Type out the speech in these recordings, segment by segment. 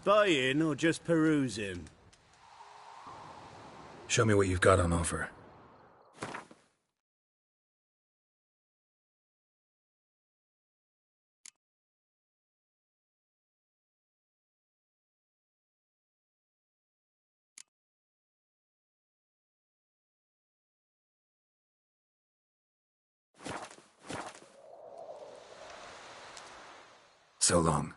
Buying or just perusing? Show me what you've got on offer. So long.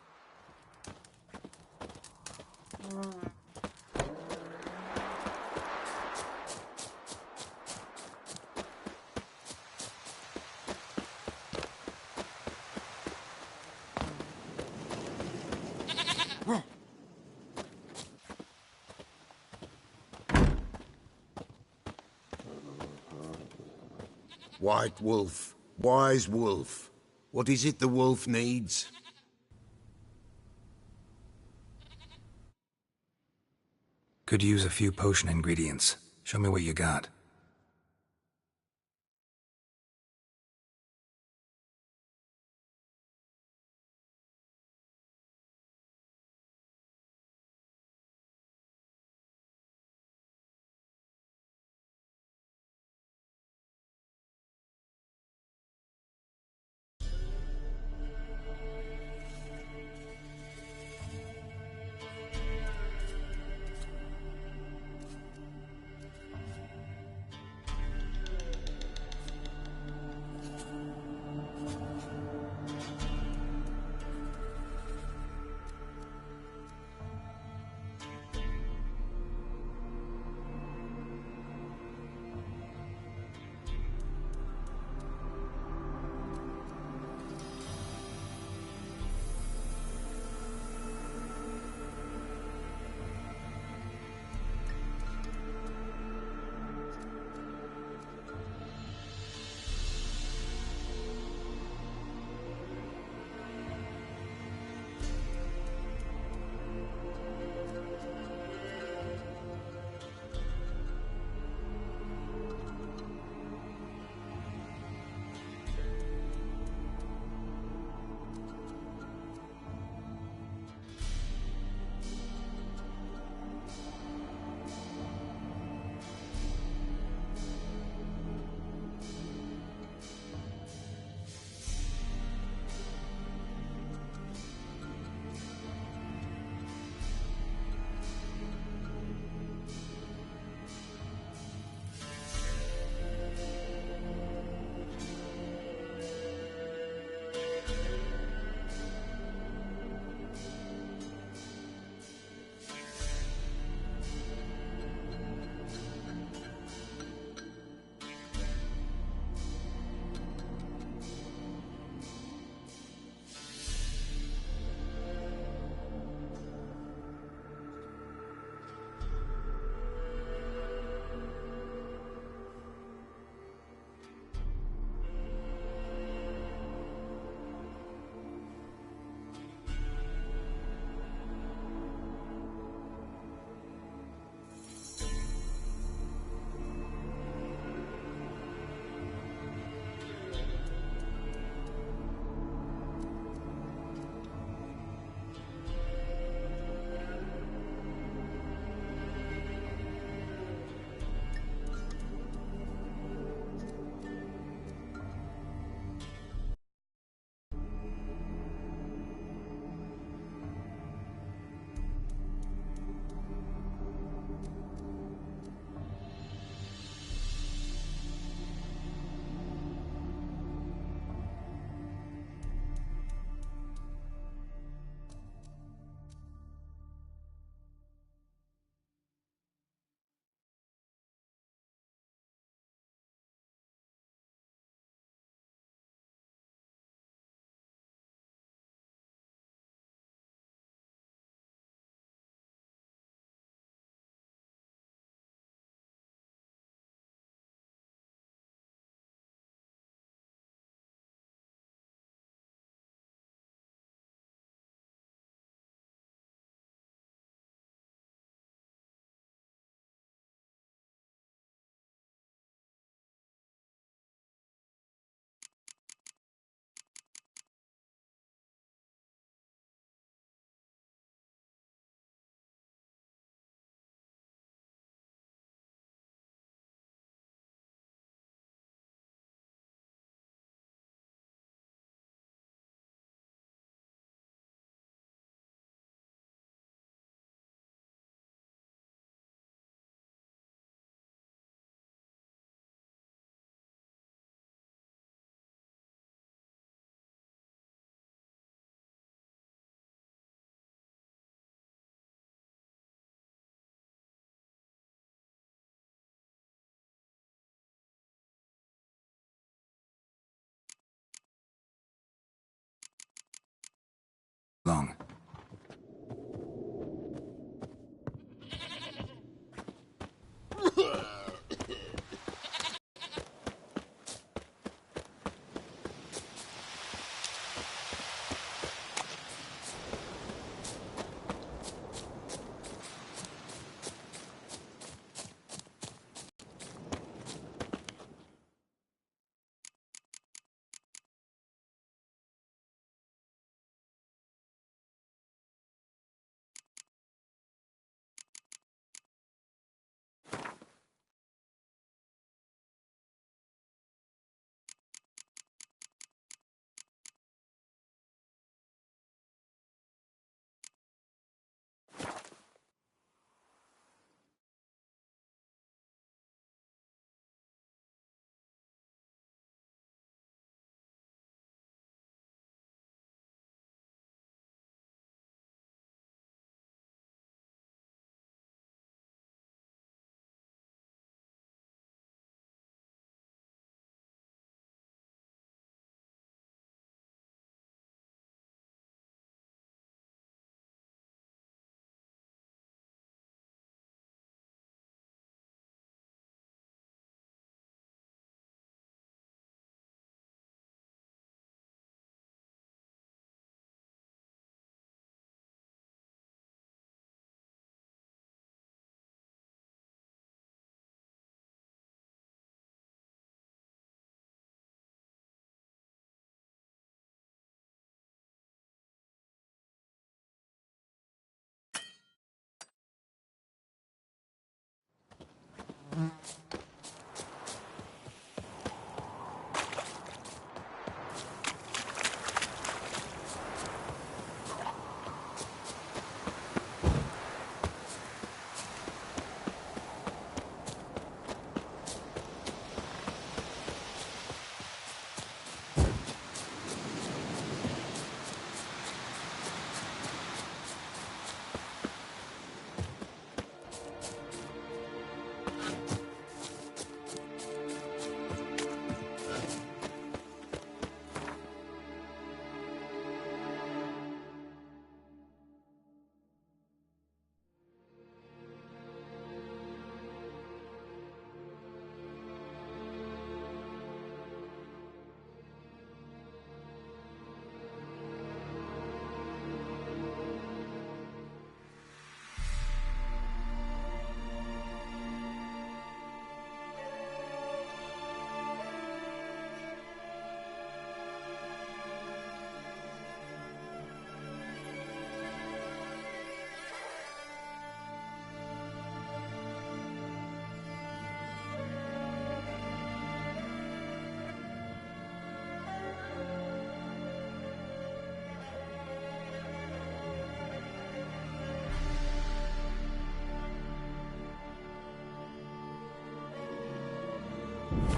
White wolf, wise wolf. What is it the wolf needs? Could use a few potion ingredients. Show me what you got.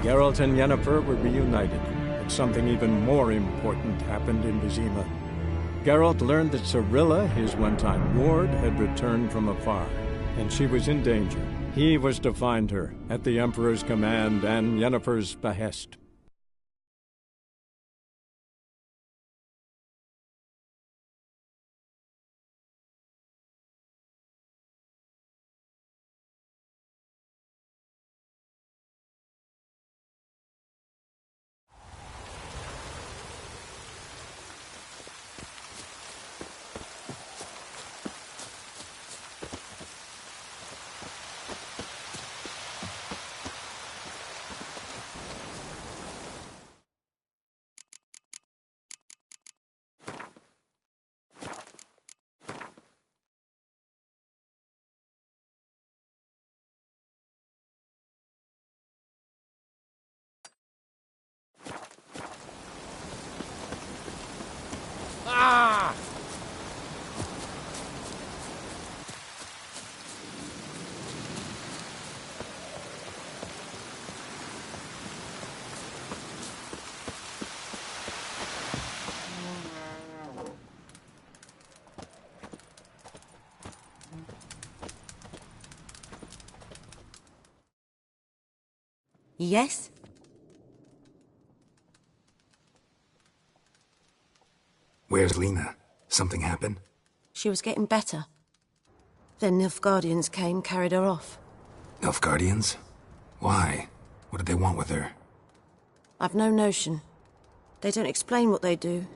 Geralt and Yennefer were reunited, but something even more important happened in Vizima. Geralt learned that Cirilla, his one-time ward, had returned from afar, and she was in danger. He was to find her, at the Emperor's command and Yennefer's behest. Yes? Where's Lena? Something happened? She was getting better. Then Nilfgaardians came, carried her off. Nilfgaardians? Why? What did they want with her? I've no notion. They don't explain what they do.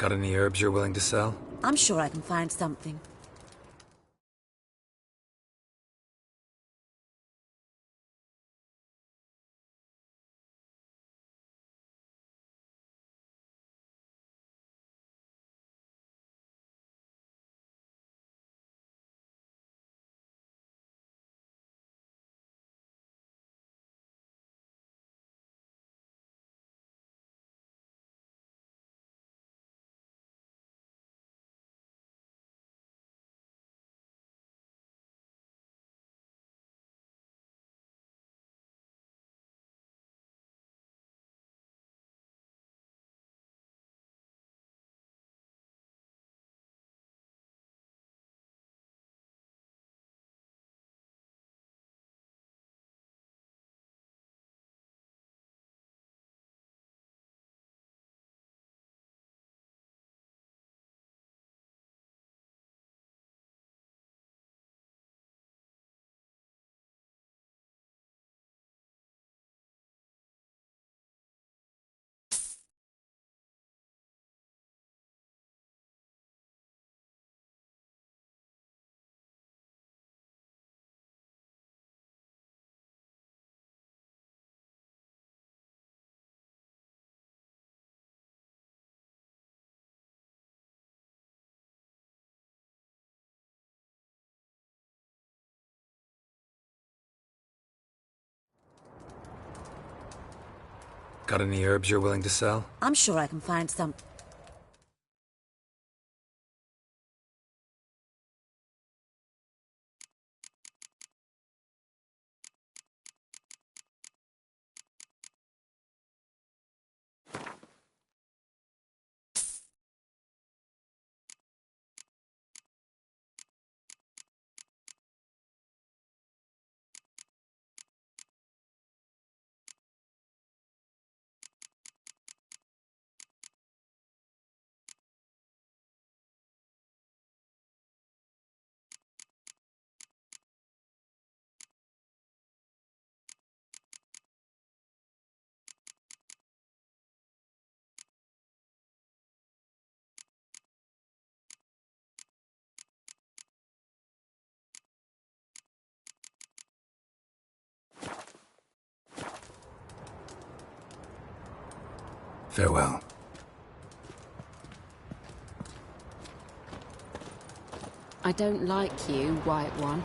Got any herbs you're willing to sell? I'm sure I can find something. Got any herbs you're willing to sell? I'm sure I can find some. Farewell. I don't like you, White One.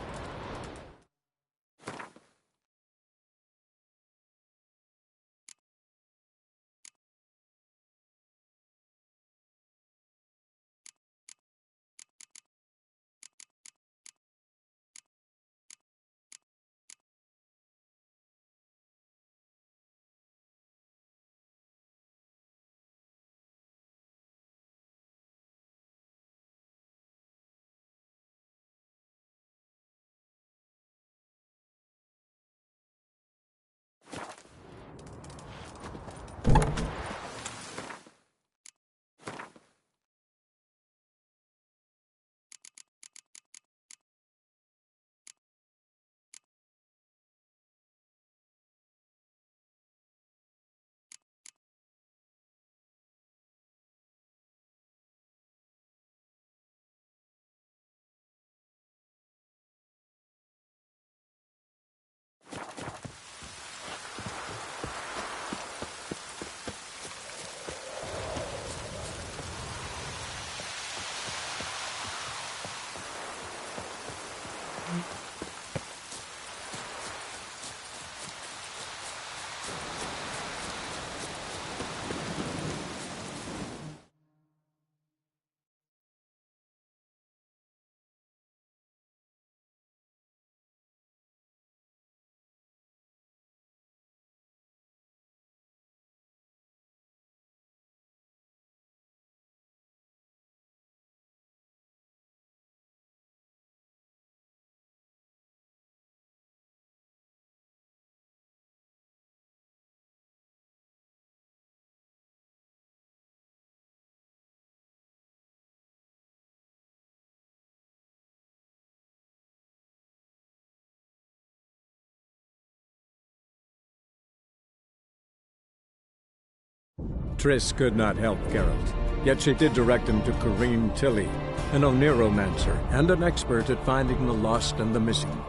Triss could not help Geralt, yet she did direct him to Corrine Tilly, an Oniromancer and an expert at finding the lost and the missing.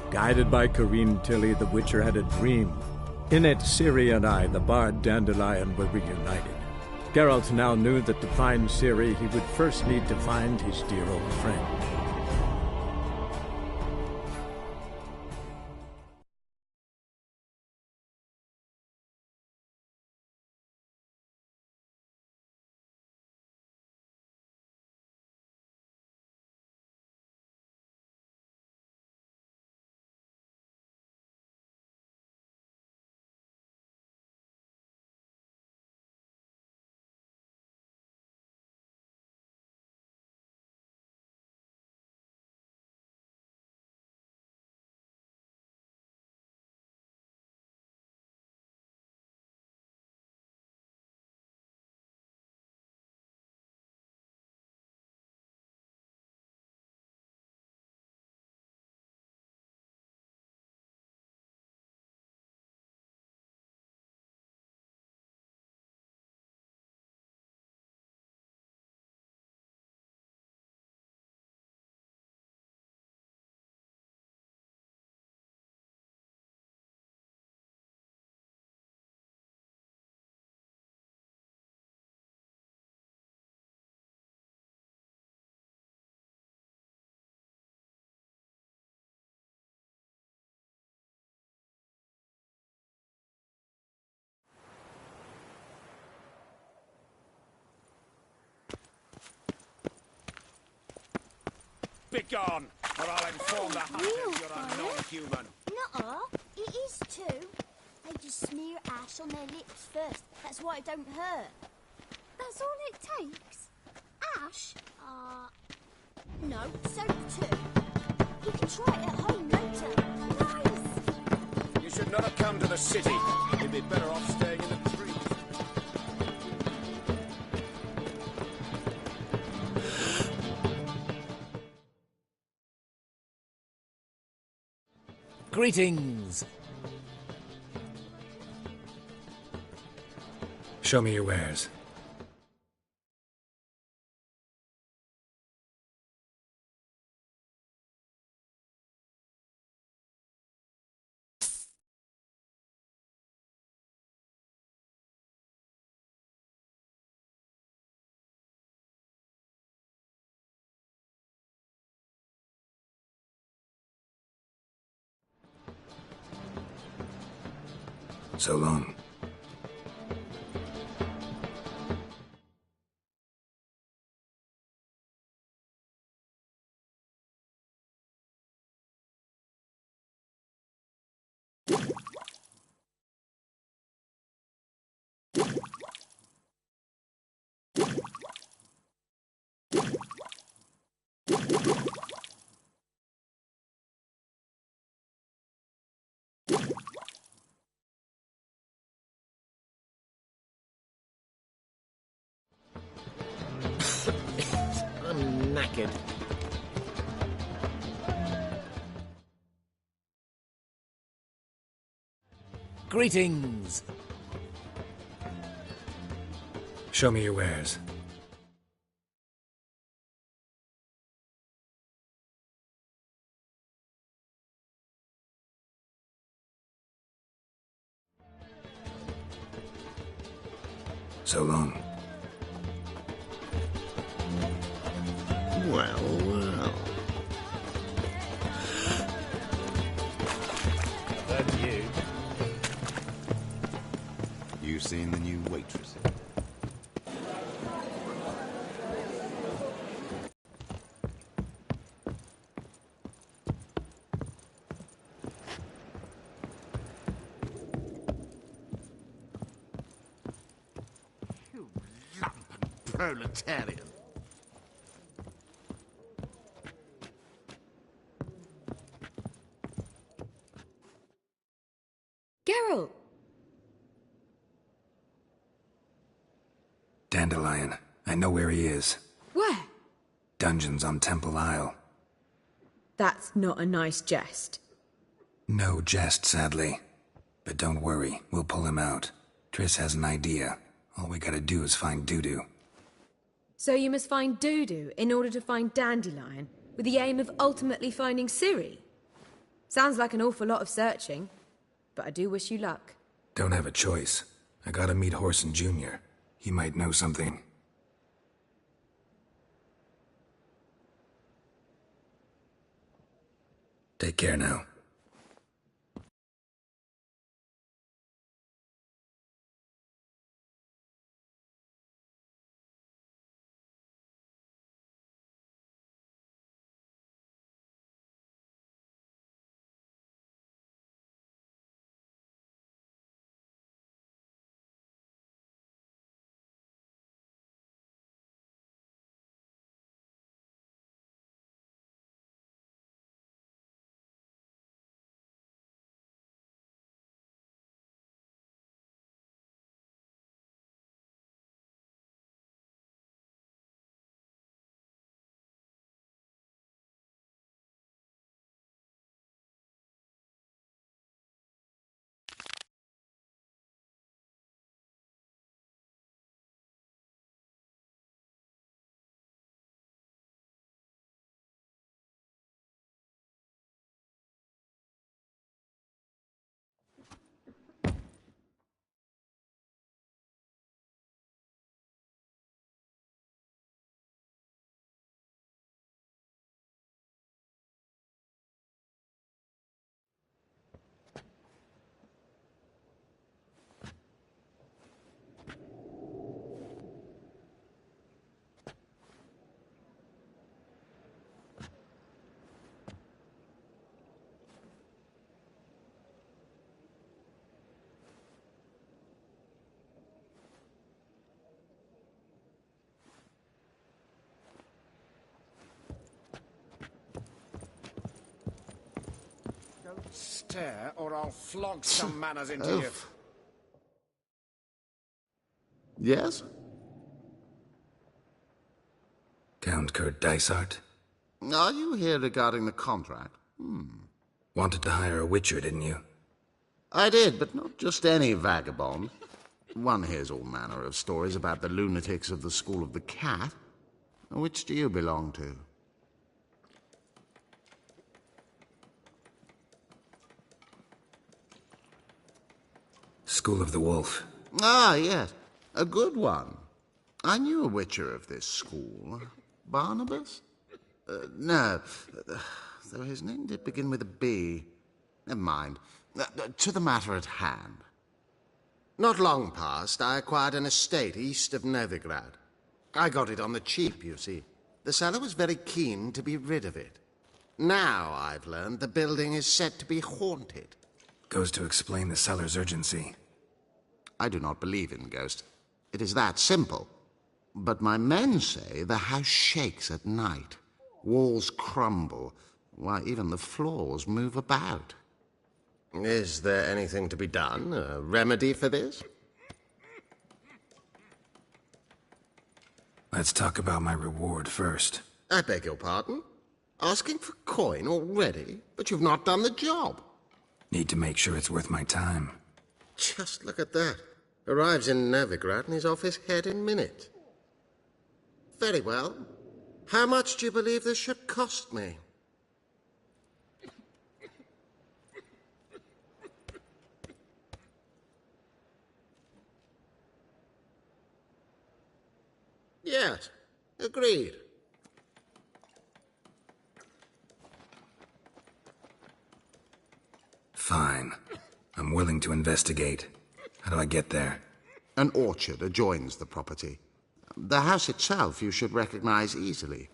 Guided by Corrine Tilly, the Witcher had a dream. In it, Ciri and I, the bard Dandelion, were reunited. Geralt now knew that to find Ciri, he would first need to find his dear old friend. Begone, or I'll inform the hunters you're a non-human. Nuh-uh, it is too. They just smear ash on their lips first. That's why it don't hurt. That's all it takes? Ash? No, soap too. You can try it at home later. Nice! You should not have come to the city. You'd be better off staying in the trees. Greetings. Show me your wares. So long. I'm knackered. Greetings. Show me your wares. So long. Well, well. That you. You seen the new waitress? You lumpen proletarian. Geralt! Dandelion. I know where he is. Where? Dungeons on Temple Isle. That's not a nice jest. No jest, sadly. But don't worry, we'll pull him out. Triss has an idea. All we gotta do is find Dudu. So you must find Dudu in order to find Dandelion, with the aim of ultimately finding Ciri? Sounds like an awful lot of searching, but I do wish you luck. Don't have a choice. I gotta meet Horson Jr. He might know something. Take care now. stare, or I'll flog some manners into you. Yes? Count Kurt Dysart? Are you here regarding the contract? Wanted to hire a whitcher, didn't you? I did, but not just any vagabond. One hears all manner of stories about the lunatics of the School of the Cat. Which do you belong to? School of the Wolf. Ah, yes. A good one. I knew a witcher of this school. Barnabas? No. Though his name did begin with a B. Never mind. To the matter at hand. Not long past, I acquired an estate east of Novigrad. I got it on the cheap, you see. The seller was very keen to be rid of it. Now, I've learned, the building is said to be haunted. Goes to explain the seller's urgency. I do not believe in ghosts. It is that simple. But my men say the house shakes at night. Walls crumble. Why, even the floors move about. Is there anything to be done? A remedy for this? Let's talk about my reward first. I beg your pardon? Asking for coin already? But you've not done the job. Need to make sure it's worth my time. Just look at that. Arrives in Novigrad and is off his head in minutes. Very well. How much do you believe this should cost me? Yes, agreed. Fine. I'm willing to investigate. How do I get there? An orchard adjoins the property. The house itself you should recognize easily.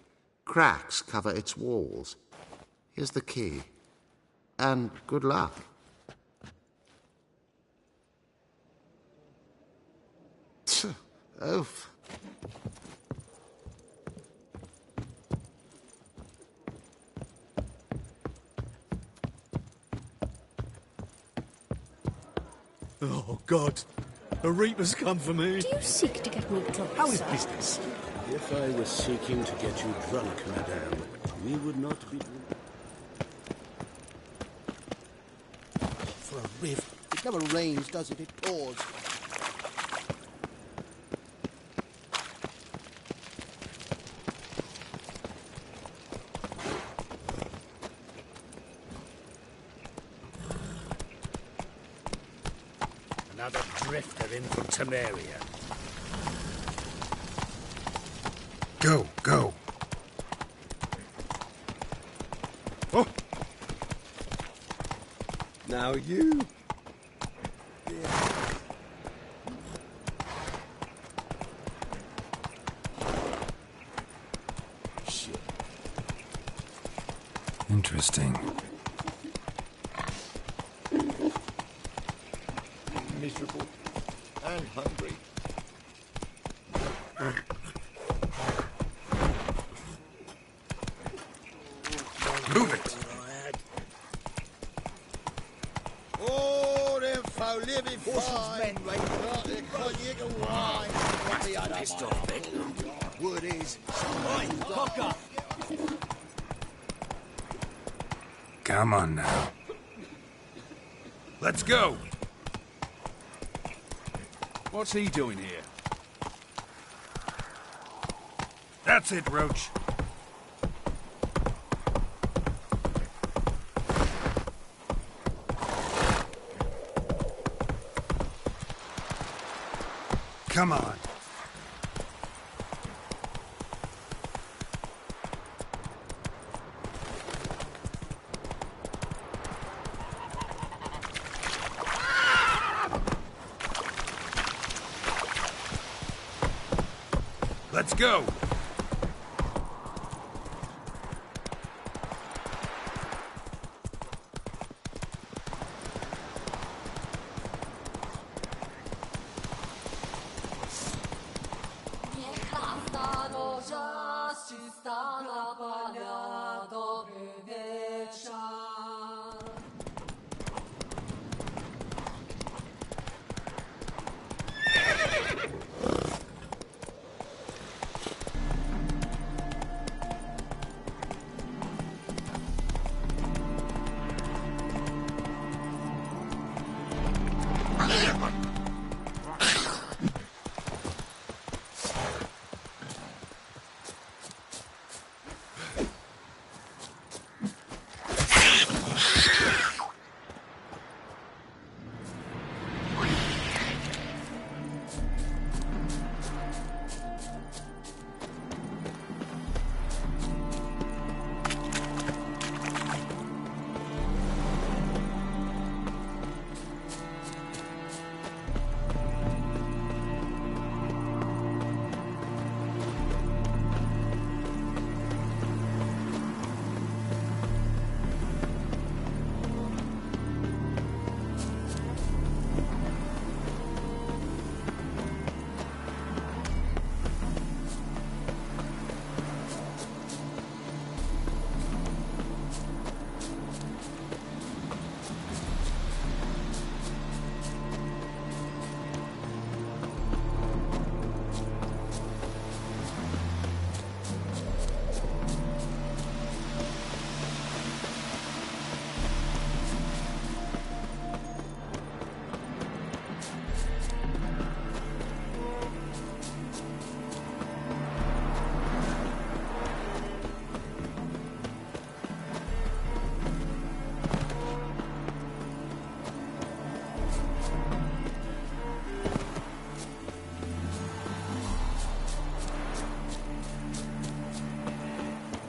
Cracks cover its walls. Here's the key. And good luck. Oof. Oh, God. A reaper's come for me. Do you seek to get me drunk, How is sir? business? If I was seeking to get you drunk, madame, we would not be... For a riff. It never rains, does it? It pours. Another drifter in from Temeria. Go, go. Oh. Now you. Shit. Interesting. Miserable and hungry. Move it! Oh, them folk living fine. The cognac and wine. That's the pissed off bit. Wood is. Cock up! Come on now. Let's go. What's he doing here? That's it, Roach. Come on. Let's go.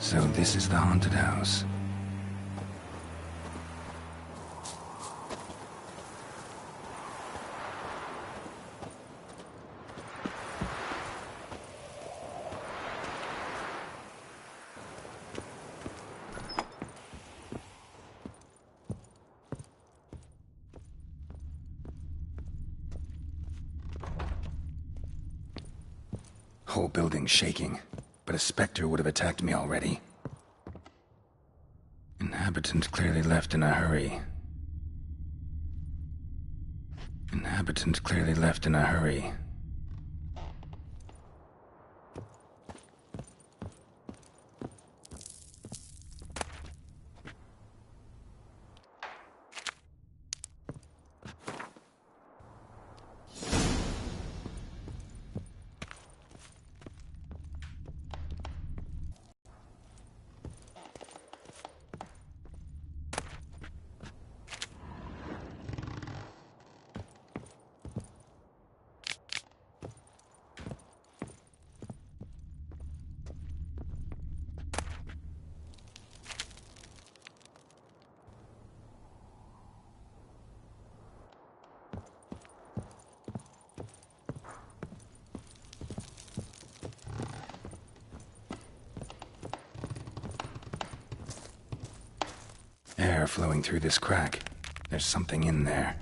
So this is the haunted house. Whole building's shaking, but a specter would have attacked me already. Inhabitant clearly left in a hurry. Inhabitant clearly left in a hurry. Air flowing through this crack. There's something in there.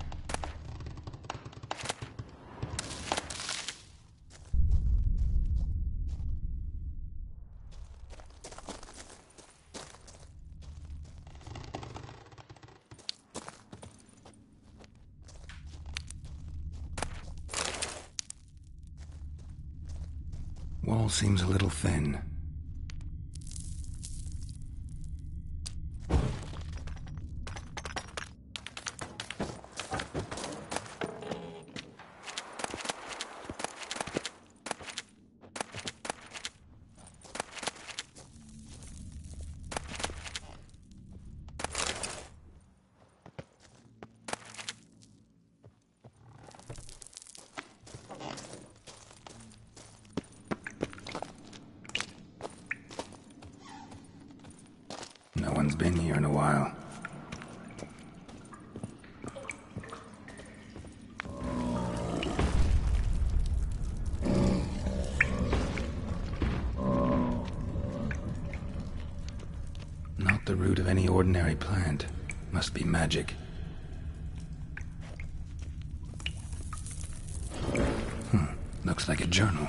Wall seems a little thin. No one's been here in a while. Not the root of any ordinary plant. Must be magic. Looks like a journal.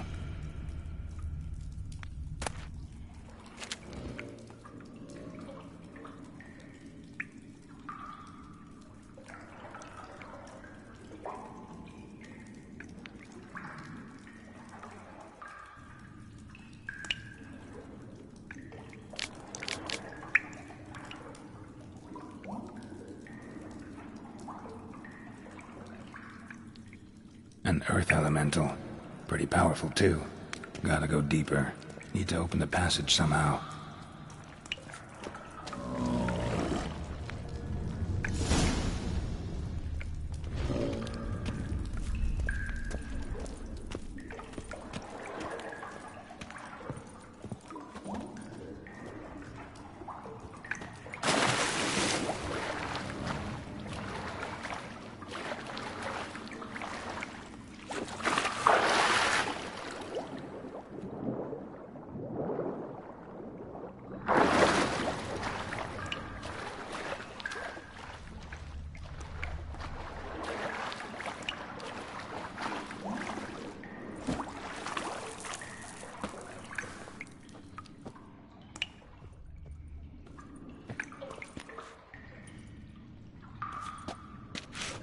An earth elemental. Pretty powerful, too. Gotta go deeper. Need to open the passage somehow.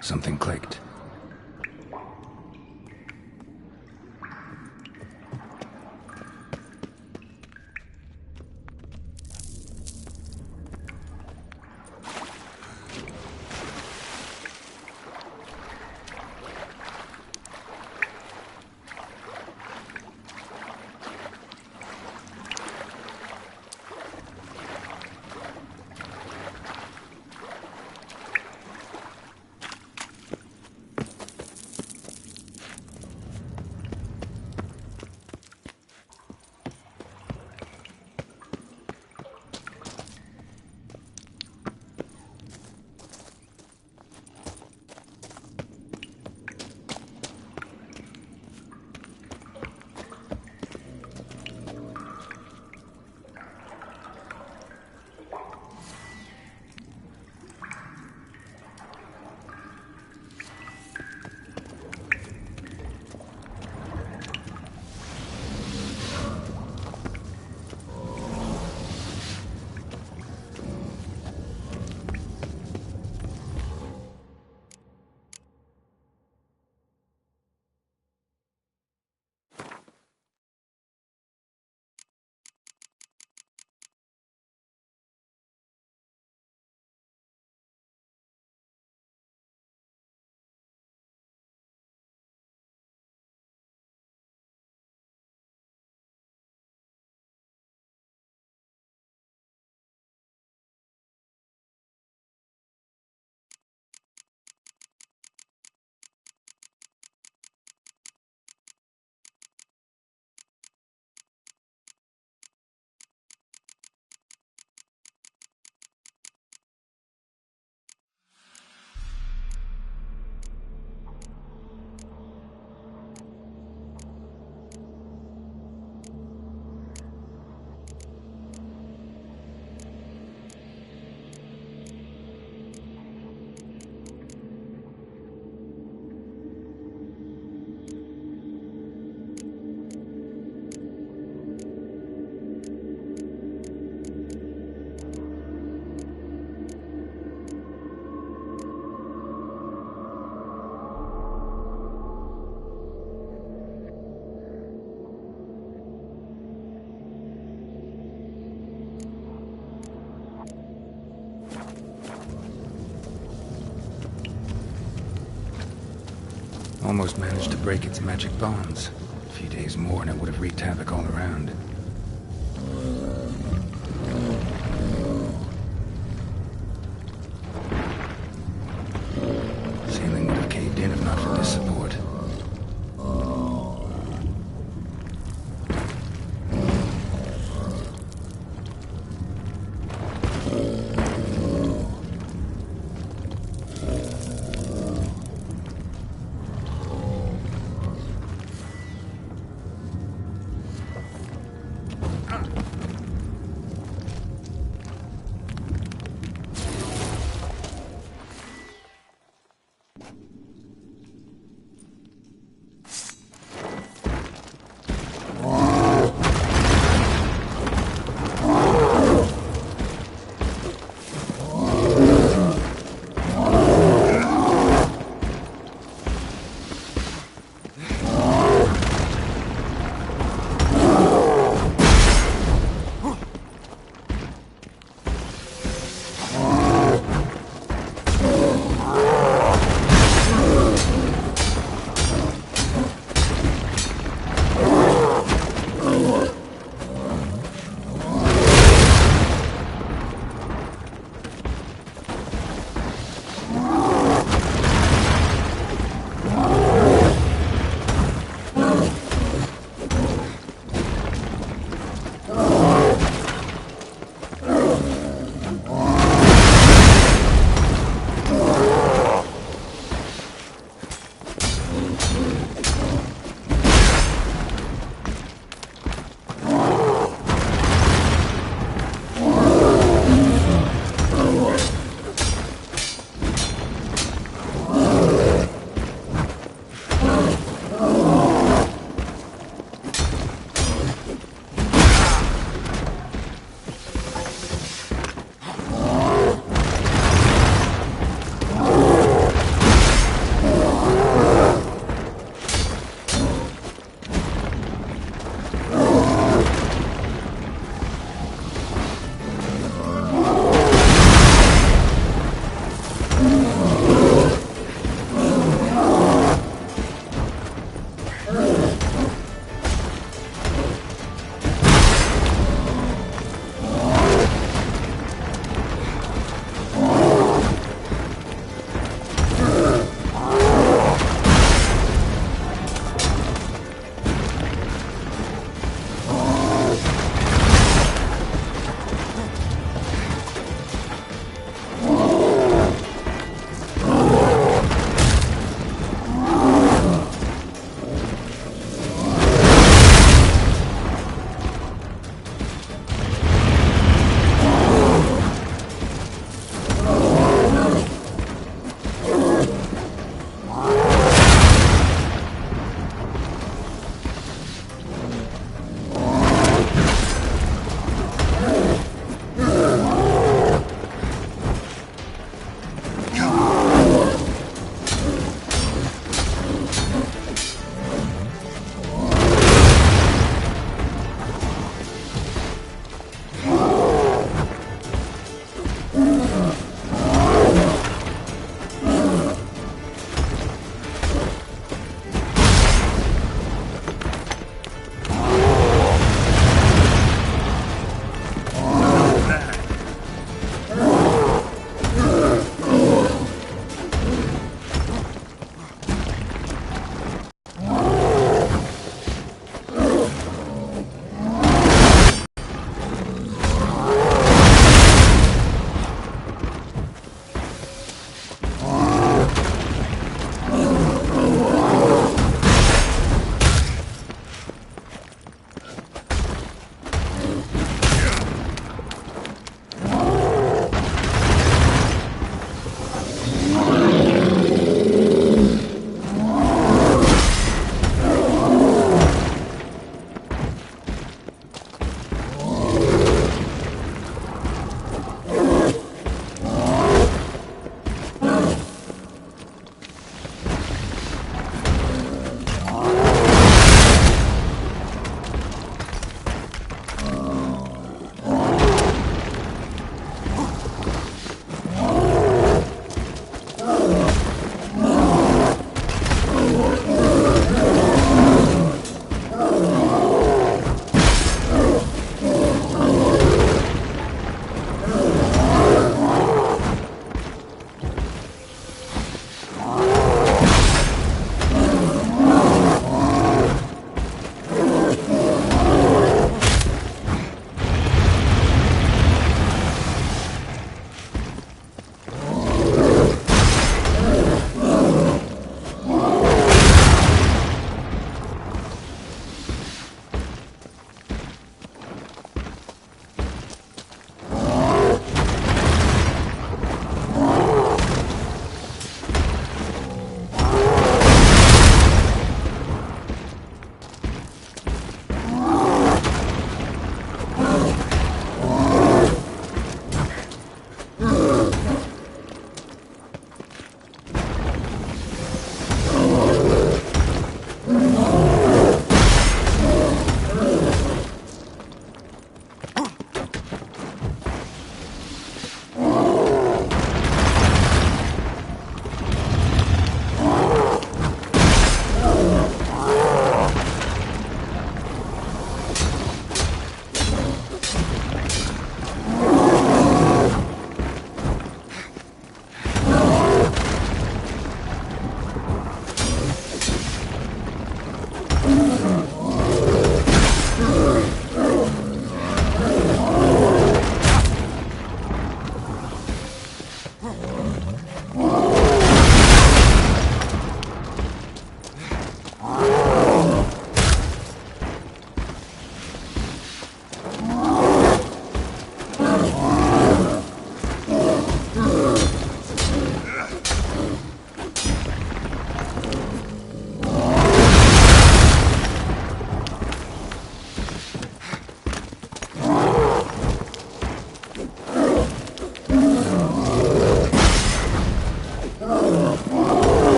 Something clicked. almost managed to break its magic bonds. A few days more and it would have wreaked havoc all around. Ceiling would have caved in if not for this support.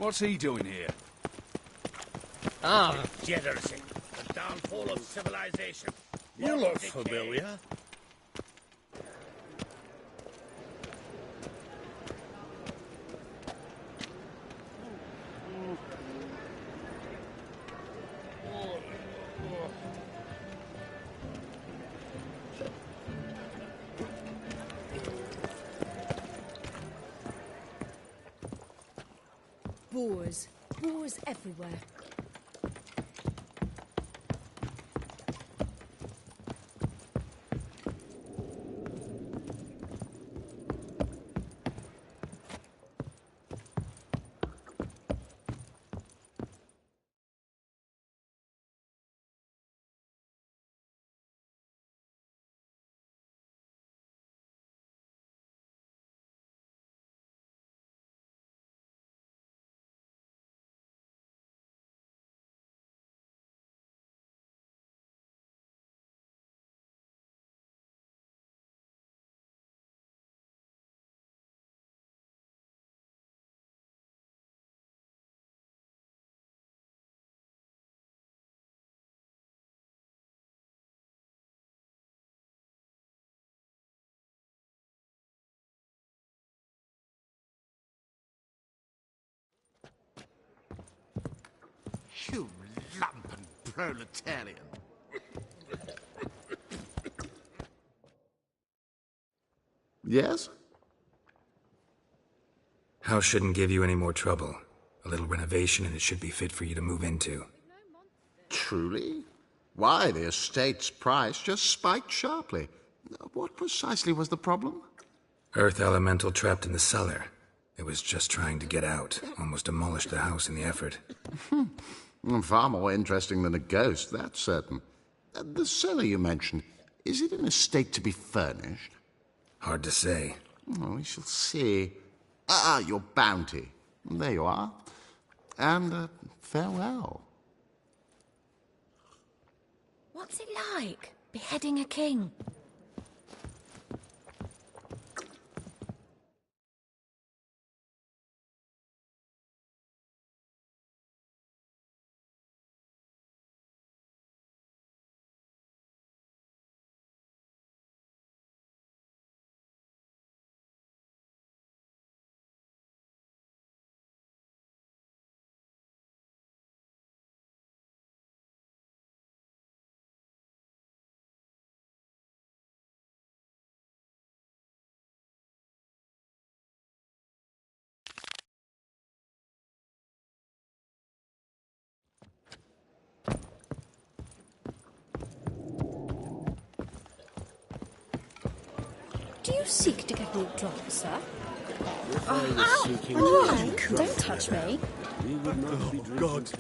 What's he doing here? Ah, degeneracy. The downfall of civilization. You look familiar. Boars. Boars everywhere. You lumpen proletarian. Yes? House shouldn't give you any more trouble. A little renovation and it should be fit for you to move into. Truly? Why, the estate's price just spiked sharply. What precisely was the problem? Earth elemental trapped in the cellar. It was just trying to get out. Almost demolished the house in the effort. Far more interesting than a ghost, that's certain. The cellar you mentioned, is it in a state to be furnished? Hard to say. Oh, we shall see. Your bounty. There you are. And farewell. What's it like, beheading a king? Do you seek to get me drunk, sir? If I was seeking Don't touch me. we would not be drinking. God.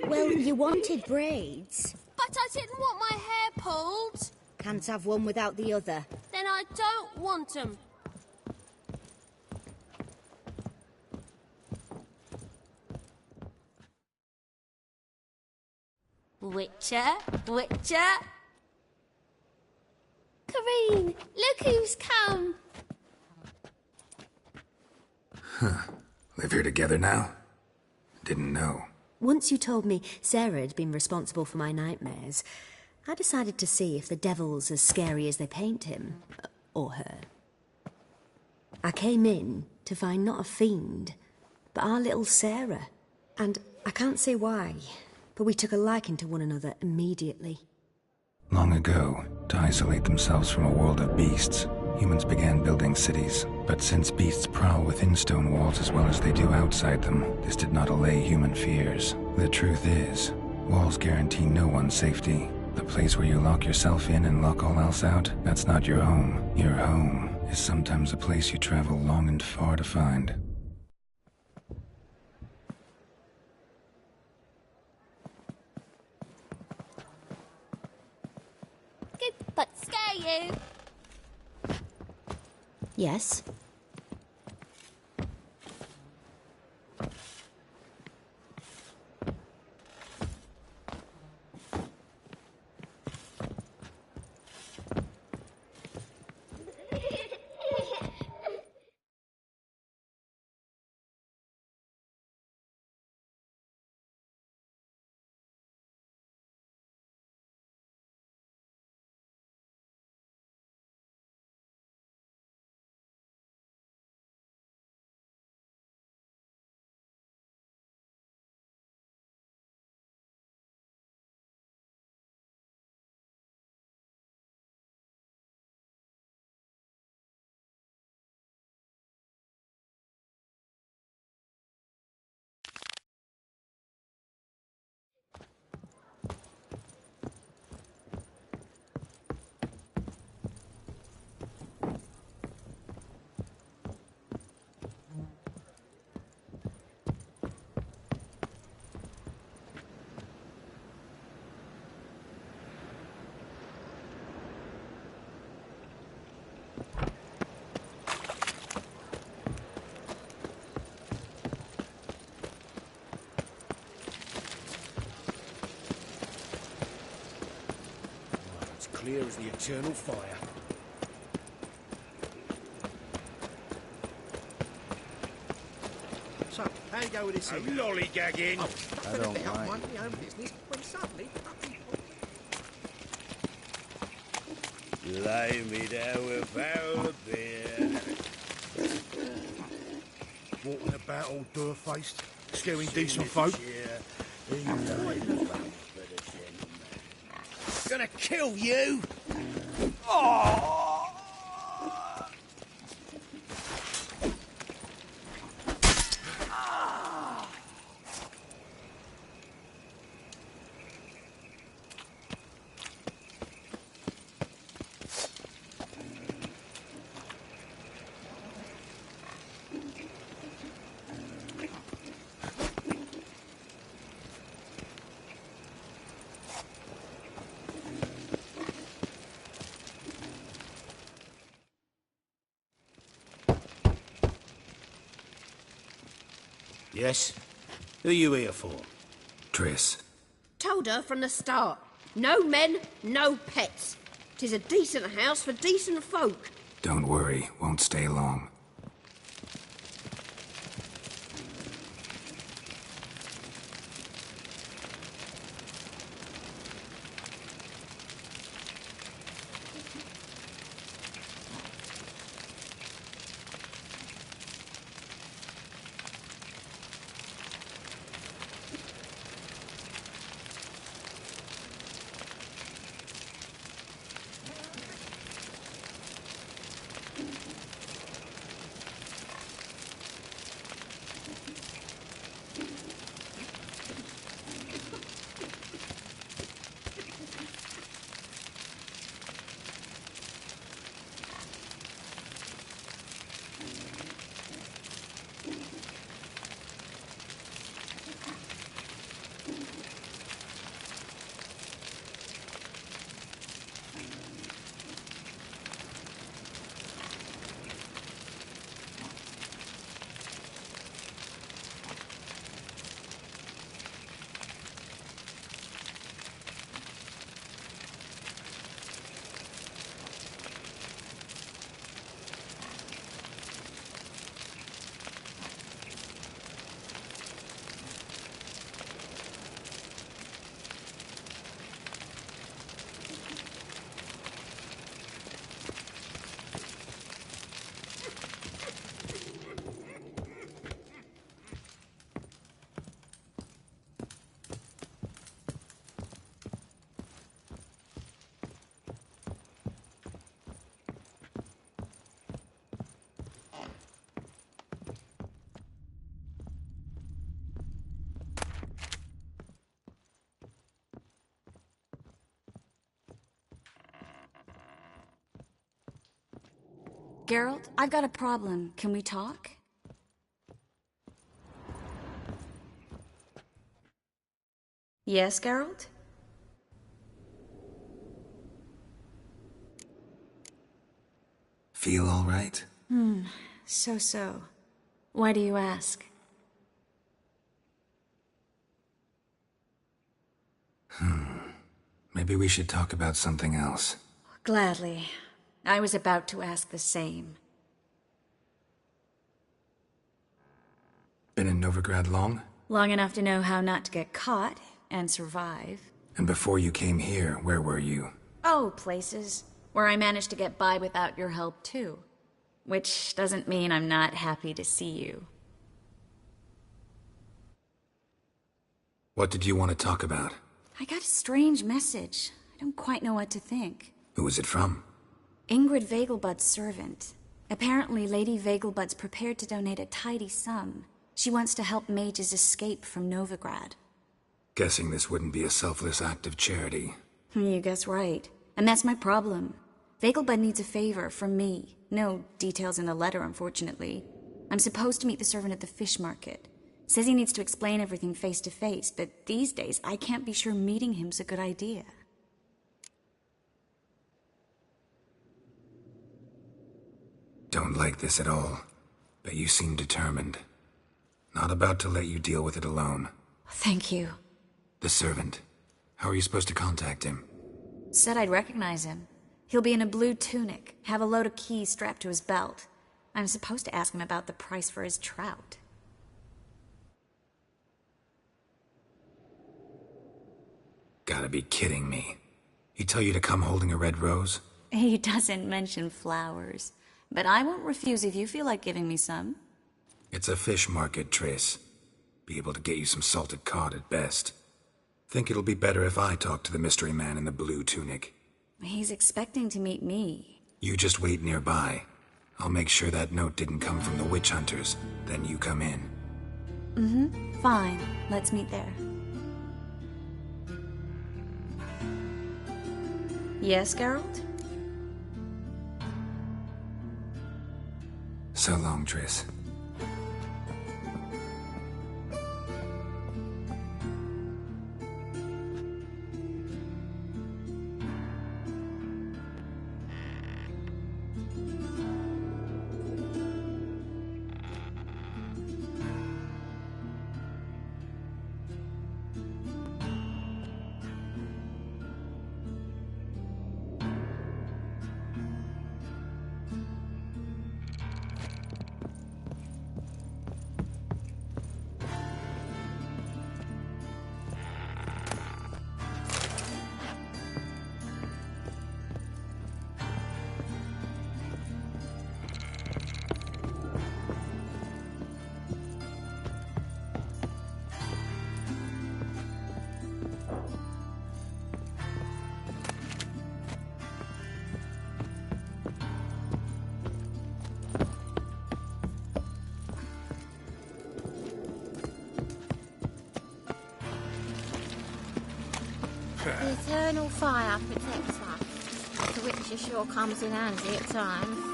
Well, you wanted braids. But I didn't want my hair pulled. Can't have one without the other. Then I don't want them. Witcher, Witcher. Kareen, look who's come. Live here together now? Didn't know. Once you told me Sarah had been responsible for my nightmares, I decided to see if the devil's as scary as they paint him. Or her. I came in to find not a fiend, but our little Sarah. And I can't say why, but we took a liking to one another immediately. Long ago, to isolate themselves from a world of beasts, humans began building cities. But since beasts prowl within stone walls as well as they do outside them, this did not allay human fears. The truth is, walls guarantee no one's safety. The place where you lock yourself in and lock all else out, that's not your home. Your home is sometimes a place you travel long and far to find. Good, but scare you. Yes? It's clear as the eternal fire. So, how you go with this? Lollygagging. I don't mind. Mind my own business when suddenly... Lay me down with a barrel of beer. Walking about all door-faced, scaring decent folk. Gonna kill you! Yes? Who are you here for? Triss. Told her from the start. No men, no pets. 'Tis a decent house for decent folk. Don't worry, won't stay long. Geralt, I've got a problem. Can we talk? Yes, Geralt? Feel all right? So. Why do you ask? Maybe we should talk about something else. Gladly. I was about to ask the same. Been in Novigrad long? Long enough to know how not to get caught and survive. And before you came here, where were you? Oh, places where I managed to get by without your help, too. Which doesn't mean I'm not happy to see you. What did you want to talk about? I got a strange message. I don't quite know what to think. Who was it from? Ingrid Vegelbud's servant. Apparently, Lady Vegelbud's prepared to donate a tidy sum. She wants to help mages escape from Novigrad. Guessing this wouldn't be a selfless act of charity. You guess right. And that's my problem. Vegelbud needs a favor from me. No details in the letter, unfortunately. I'm supposed to meet the servant at the fish market. Says he needs to explain everything face to face, but these days I can't be sure meeting him's a good idea. Don't like this at all, but you seem determined. Not about to let you deal with it alone. Thank you. The servant. How are you supposed to contact him? Said I'd recognize him. He'll be in a blue tunic, have a load of keys strapped to his belt. I'm supposed to ask him about the price for his trout. Gotta be kidding me. He tell you to come holding a red rose? He doesn't mention flowers, but I won't refuse if you feel like giving me some. It's a fish market, Triss. Be able to get you some salted cod at best. Think it'll be better if I talk to the mystery man in the blue tunic. He's expecting to meet me. You just wait nearby. I'll make sure that note didn't come from the witch hunters. Then you come in. Fine. Let's meet there. Yes, Geralt? So long, Triss. The eternal fire protects us. The whitcher sure comes in handy at times.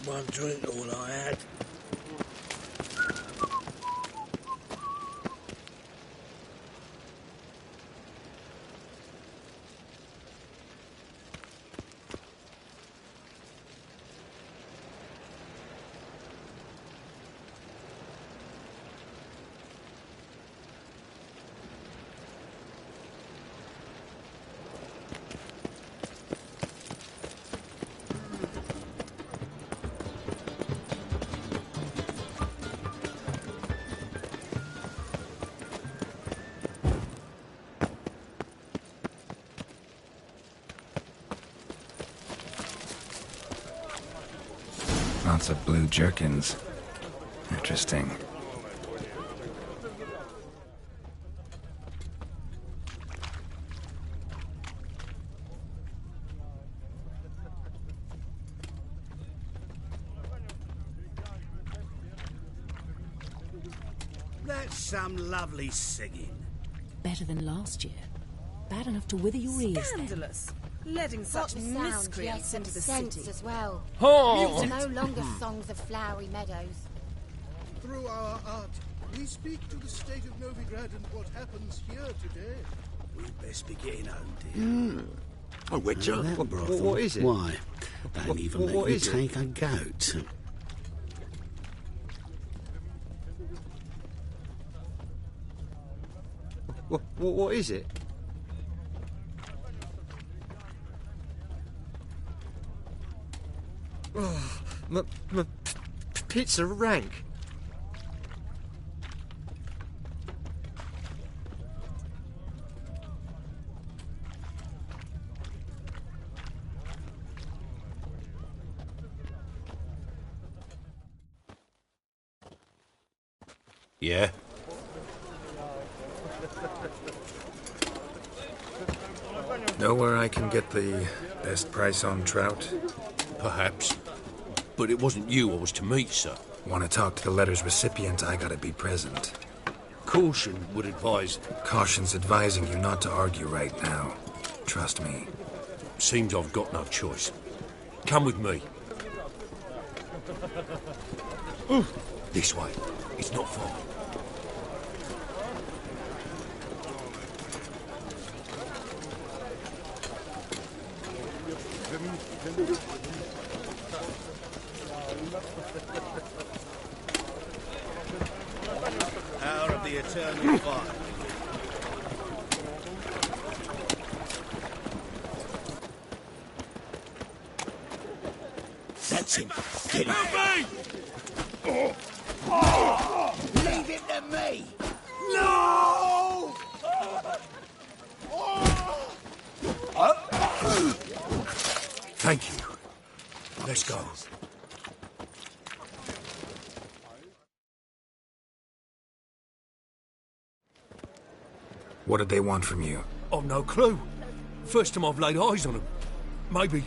One drink all I had. Lots of blue jerkins. Interesting. That's some lovely singing. Better than last year. Bad enough to wither your ears. Scandalous. Letting Got such the sound, miscreants yes, into and the sense city. as well. Oh. These are no longer songs of flowery meadows. Through our art, we speak to the state of Novigrad and what happens here today. We'd best be getting home, dear. A whitcher? What is it? Why? Don't even make me is it? take a goat. What is it? Oh, my pizza rank. Yeah? Know where I can get the best price on trout? Perhaps. But it wasn't you I was to meet, sir. Want to talk to the letter's recipient, I gotta be present. Caution would advise... Caution's advising you not to argue right now. Trust me. Seems I've got no choice. Come with me. This way. It's not far. Hour of the eternal fire. That's him. Get him. Help me! Leave it to me! No! Thank you. Let's go. What did they want from you? I've no clue. First time I've laid eyes on them. Maybe...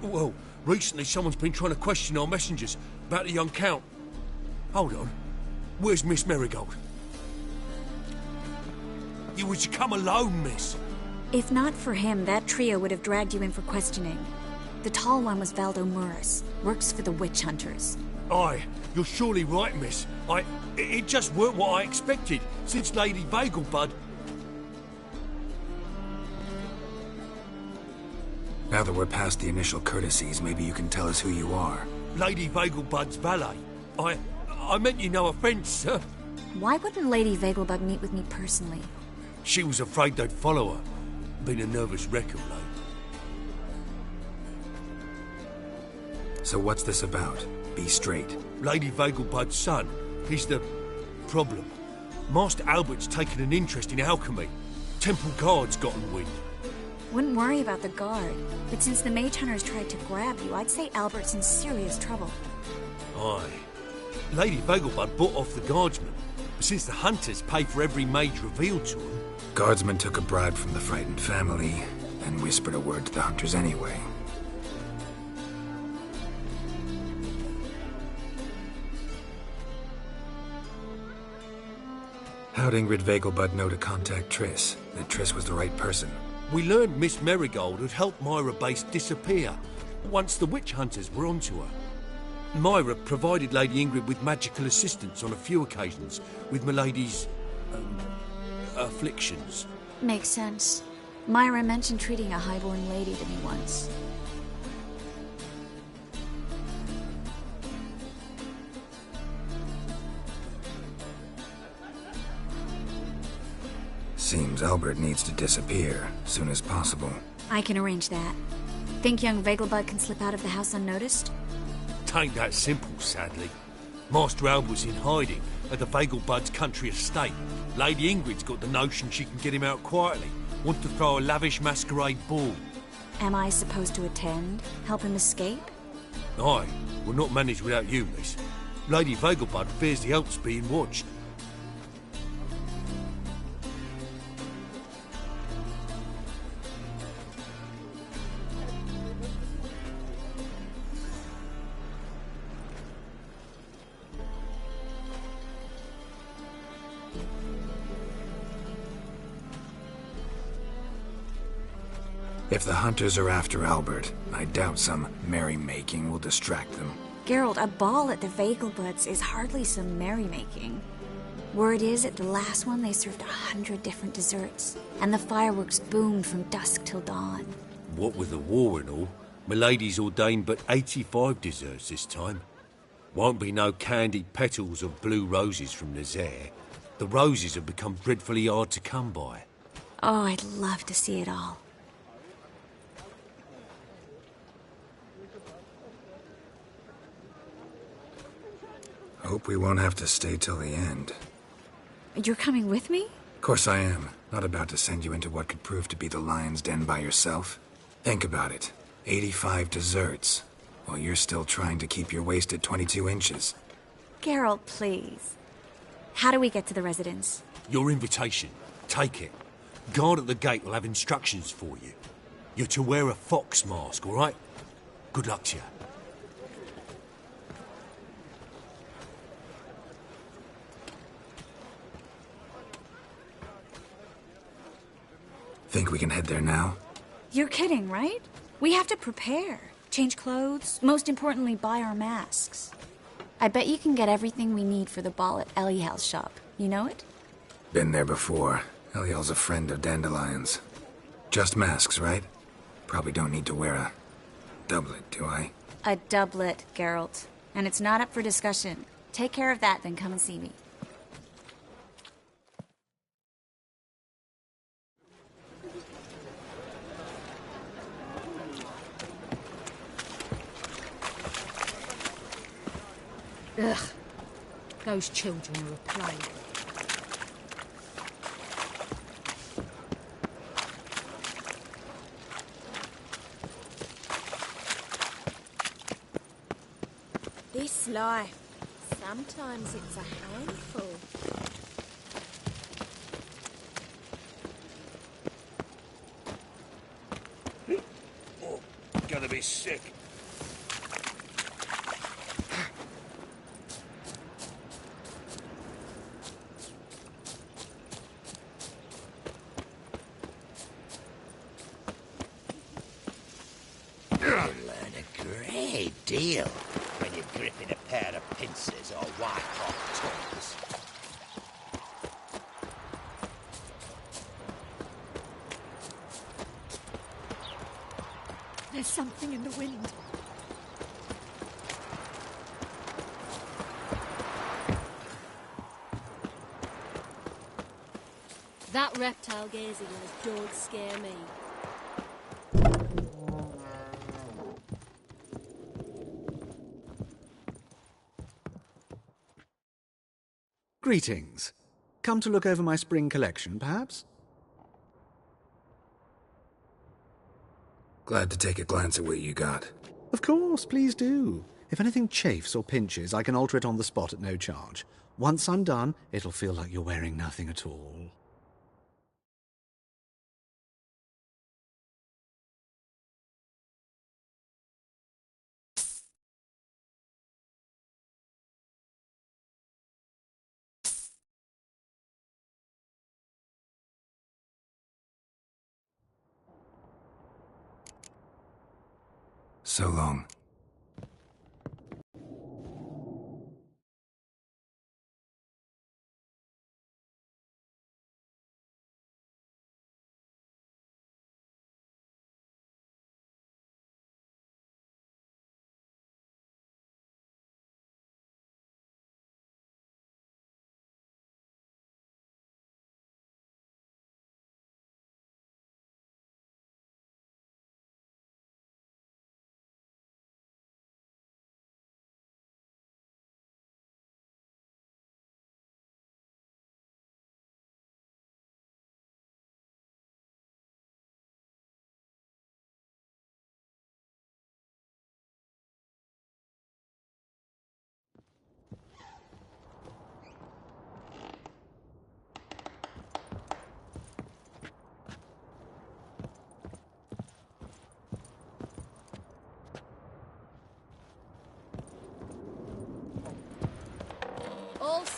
Well, recently someone's been trying to question our messengers about the young Count. Hold on. Where's Miss Marigold? You was to come alone, miss. If not for him, that trio would have dragged you in for questioning. The tall one was Valdo Muris, works for the witch hunters. Aye, you're surely right, miss. It just weren't what I expected, since Lady Vagelbud... Now that we're past the initial courtesies, maybe you can tell us who you are. Lady Vagelbud's valet. I meant you no offence, sir. Why wouldn't Lady Vagelbud meet with me personally? She was afraid they'd follow her. Been a nervous wreck of late. So what's this about? Be straight. Lady Vagelbud's son. He's the problem. Master Albert's taken an interest in alchemy. Temple guards gotten wind. Wouldn't worry about the guard, but since the mage hunters tried to grab you, I'd say Albert's in serious trouble. Aye. Lady Vagelbud bought off the guardsmen, since the hunters pay for every mage revealed to them. Guardsmen took a bribe from the frightened family and whispered a word to the hunters anyway. How'd Ingrid Vagelbud know to contact Triss? That Triss was the right person? We learned Miss Marigold had helped Myra Base disappear once the witch hunters were onto her. Myra provided Lady Ingrid with magical assistance on a few occasions with Milady's... afflictions. Makes sense. Myra mentioned treating a highborn lady to me once. Seems Albert needs to disappear soon as possible. I can arrange that. Think young Vagelbud can slip out of the house unnoticed? Tain't that simple, sadly. Master Albert's in hiding at the Vagelbud's country estate. Lady Ingrid's got the notion she can get him out quietly. Wants to throw a lavish masquerade ball. Am I supposed to attend? Help him escape? Aye, we'll not manage without you, miss. Lady Vegelbud fears the Alps being watched. If the hunters are after Albert, I doubt some merrymaking will distract them. Geralt, a ball at the Vegelbuds is hardly some merrymaking. Word is, at the last one they served 100 different desserts, and the fireworks boomed from dusk till dawn. What with the war and all, Milady's ordained but 85 desserts this time. Won't be no candied petals of blue roses from Nazaire. The roses have become dreadfully hard to come by. Oh, I'd love to see it all. Hope we won't have to stay till the end. You're coming with me? Of course I am. Not about to send you into what could prove to be the lion's den by yourself. Think about it. 85 desserts, while you're still trying to keep your waist at 22 inches. Geralt, please. How do we get to the residence? Your invitation. Take it. Guard at the gate will have instructions for you. You're to wear a fox mask, all right? Good luck to you. Think we can head there now? You're kidding, right? We have to prepare. Change clothes. Most importantly, buy our masks. I bet you can get everything we need for the ball at Eliel's shop. You know it? Been there before. Eliel's a friend of Dandelion's. Just masks, right? Probably don't need to wear a doublet, do I? A doublet, Geralt. And it's not up for discussion. Take care of that, then come and see me. Ugh. Those children are a plague. This life, sometimes it's a handful. Oh, gonna be sick. Deal when you're gripping a pair of pincers or white-hot tongues. There's something in the wind. That reptile gazing eyes don't scare me. Greetings. Come to look over my spring collection, perhaps? Glad to take a glance at what you got. Of course, please do. If anything chafes or pinches, I can alter it on the spot at no charge. Once I'm done, it'll feel like you're wearing nothing at all. So long.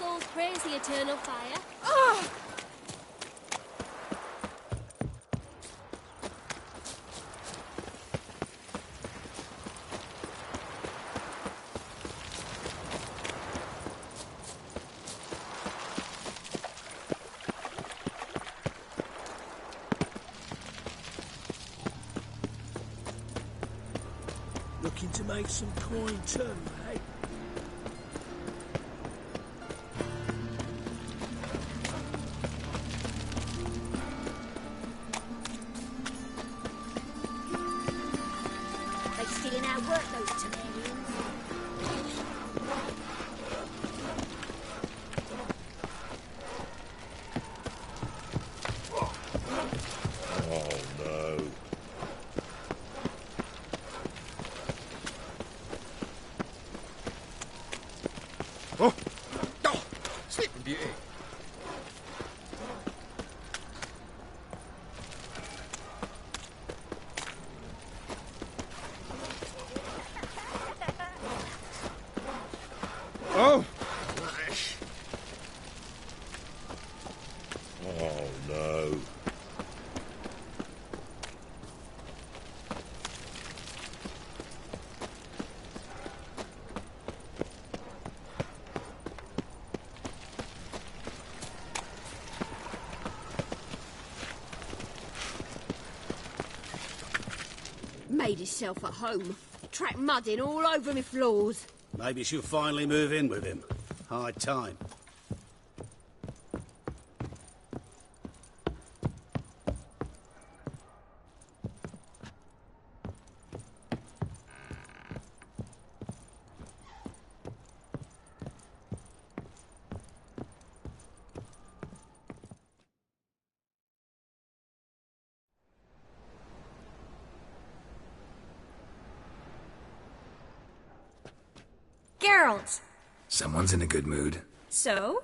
souls praise the eternal fire. Oh! Looking to make some coin too, eh? They still in our work, those Temerians. Oh, no. Oh! Oh! Sleeping Beauty. Oh! Oh, no. Made himself at home. Track mud in all over me floors. Maybe she'll finally move in with him. High time. Geralt! Someone's in a good mood. So?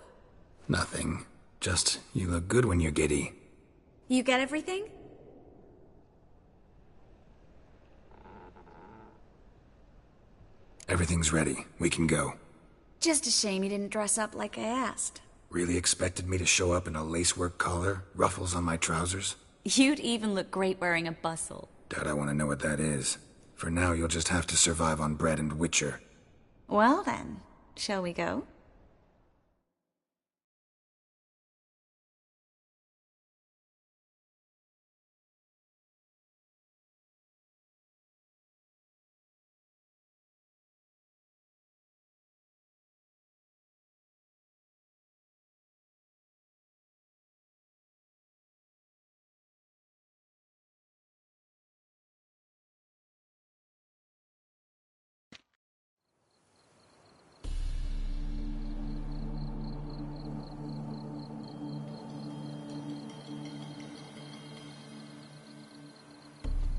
Nothing. Just, you look good when you're giddy. You get everything? Everything's ready. We can go. Just a shame you didn't dress up like I asked. Really expected me to show up in a lacework collar, ruffles on my trousers? You'd even look great wearing a bustle. Doubt I want to know what that is. For now, you'll just have to survive on bread and whitcher. Well then, shall we go?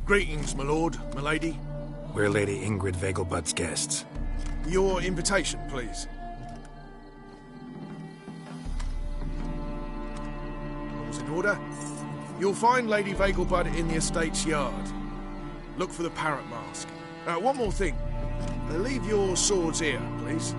Greetings, my lord, my lady. We're Lady Ingrid Vegelbud's guests. Your invitation, please. All's in order. You'll find Lady Vegelbud in the estate's yard. Look for the parrot mask. One more thing. Leave your swords here, please.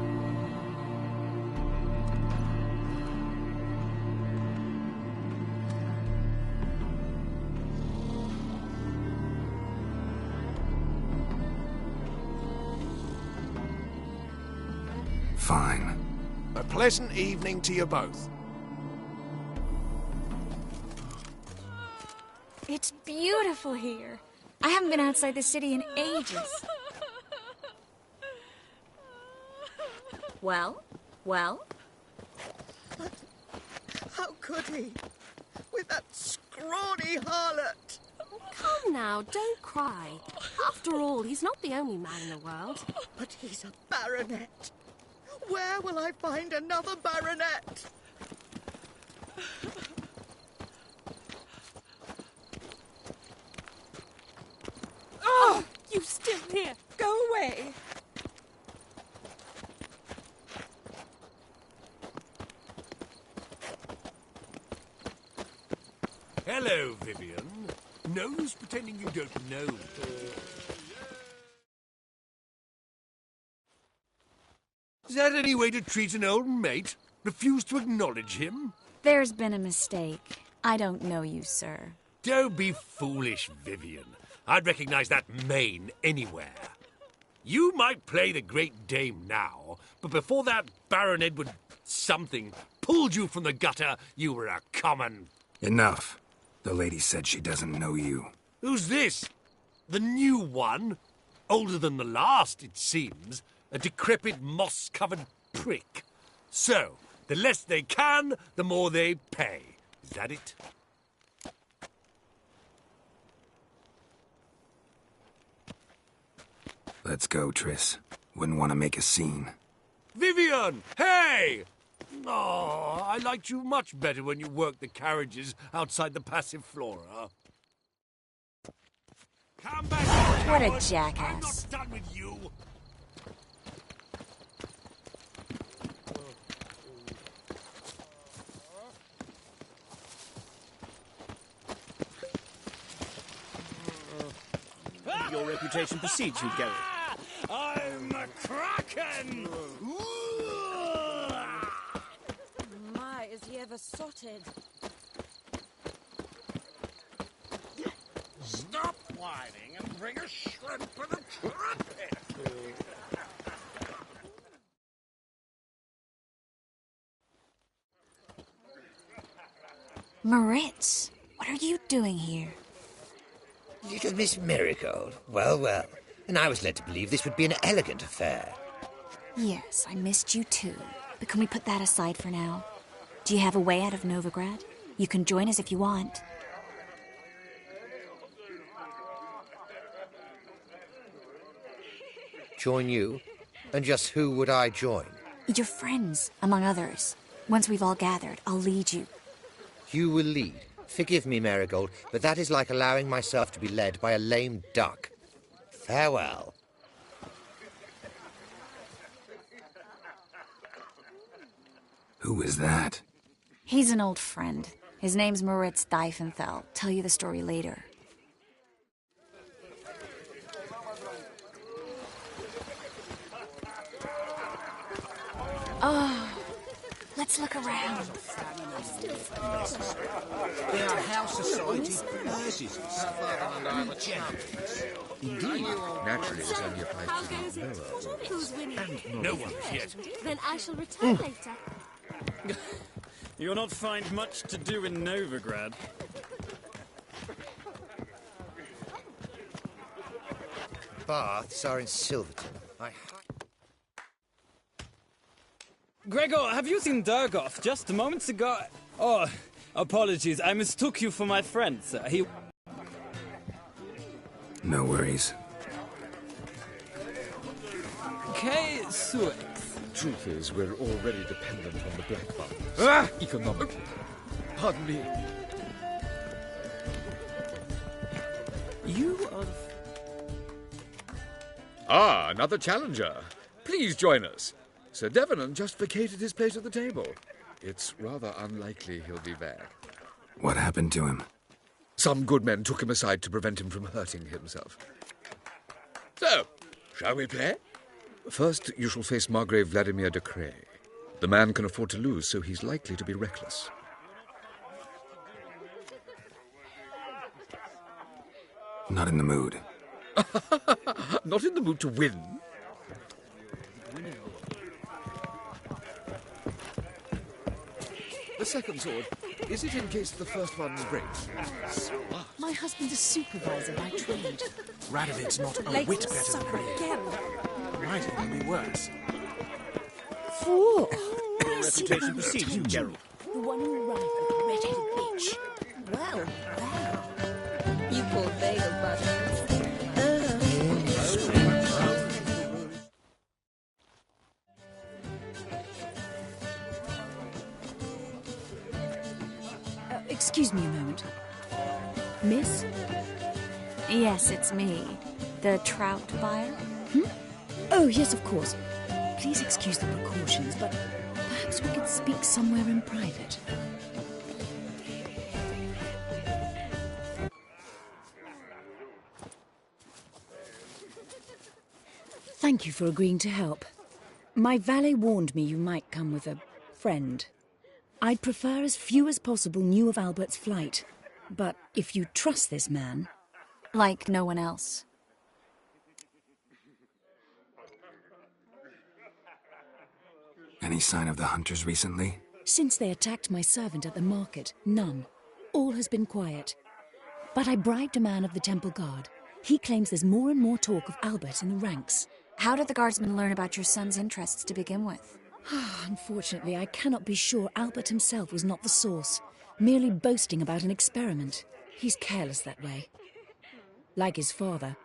Fine. A pleasant evening to you both. It's beautiful here. I haven't been outside the city in ages. Well? Well? How could he? With that scrawny harlot! Come now, don't cry. After all, he's not the only man in the world. But he's a baronet. Where will I find another baronet? Oh, you still here? Go away! Hello, Vivian. No use pretending you don't know. Is that any way to treat an old mate? Refuse to acknowledge him? There's been a mistake. I don't know you, sir. Don't be foolish, Vivian. I'd recognize that mane anywhere. You might play the Great Dame now, but before that Baron Edward something pulled you from the gutter, you were a common... Enough. The lady said she doesn't know you. Who's this? The new one? Older than the last, it seems. A decrepit, moss-covered prick. So, the less they can, the more they pay. Is that it? Let's go, Triss. Wouldn't want to make a scene. Vivian! Hey! Oh, I liked you much better when you worked the carriages outside the Passiflora. Come back! What a coward. jackass. I'm not done with you! Your reputation precedes you, Geralt. I'm a kraken! My, is he ever sotted? Stop whining and bring a shrimp and a trumpet! Moritz, what are you doing here? Little Miss Marigold. Well, well. And I was led to believe this would be an elegant affair. Yes, I missed you too. But can we put that aside for now? Do you have a way out of Novigrad? You can join us if you want. Join you? And just who would I join? Your friends, among others. Once we've all gathered, I'll lead you. You will lead. Forgive me, Marigold, but that is like allowing myself to be led by a lame duck. Farewell. Who is that? He's an old friend. His name's Moritz Diefenthal. Tell you the story later. Oh, let's look around. They are house society nurses. and I were champions. Indeed. Naturally, it only applies How to goes the it? lower Who's winning? and No one yet. Then I shall return later. You'll not find much to do in Novigrad. Baths are in Silverton. Gregor, have you seen Durgoff just moments ago? Oh, apologies. I mistook you for my friend, sir. He... No worries. K. Suix. Truth is, we're already dependent on the Black Funds. Economically. Pardon me. You are... Ah, another challenger. Please join us. Sir Devenant just vacated his place at the table. It's rather unlikely he'll be back. What happened to him? Some good men took him aside to prevent him from hurting himself. So, shall we play? First, you shall face Margrave Vladimir de Cray. The man can afford to lose, so he's likely to be reckless. Not in the mood. Not in the mood to win? The second sword, is it in case the first one breaks? My husband's a supervisor by trade. Radovid's not a Late whit better than supper me. again. Might even be worse. Fool! Your reputation precedes you, Geralt. The one who arrived with the red-headed bitch. Well, well. You poor bagel buttons. Excuse me a moment. Miss? Yes, it's me. The trout buyer? Oh, yes, of course. Please excuse the precautions, but perhaps we could speak somewhere in private. Thank you for agreeing to help. My valet warned me you might come with a Friend. I'd prefer as few as possible knew of Albert's flight. But if you trust this man... Like no one else. Any sign of the hunters recently? Since they attacked my servant at the market, none. All has been quiet. But I bribed a man of the Temple Guard. He claims there's more and more talk of Albert in the ranks. How did the guardsmen learn about your son's interests to begin with? Unfortunately, I cannot be sure Albert himself was not the source, merely boasting about an experiment. He's careless that way. Like his father.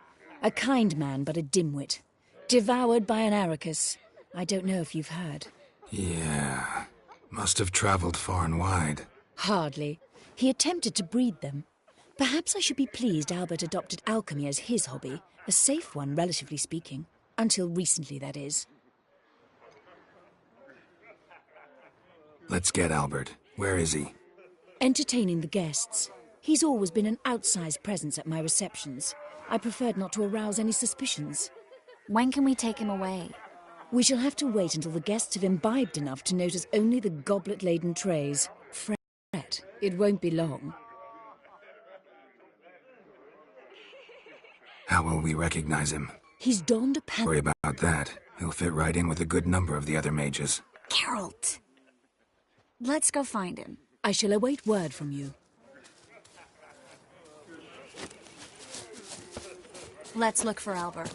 A kind man, but a dimwit. Devoured by an Arrakis. I don't know if you've heard. Yeah. Must have traveled far and wide. Hardly. He attempted to breed them. Perhaps I should be pleased Albert adopted alchemy as his hobby. A safe one, relatively speaking. Until recently, that is. Let's get Albert. Where is he? Entertaining the guests. He's always been an outsized presence at my receptions. I preferred not to arouse any suspicions. When can we take him away? We shall have to wait until the guests have imbibed enough to notice only the goblet-laden trays. Fret, it won't be long. How will we recognize him? He's donned a Worry about that. He'll fit right in with a good number of the other mages. Geralt! Let's go find him. I shall await word from you. Let's look for Albert.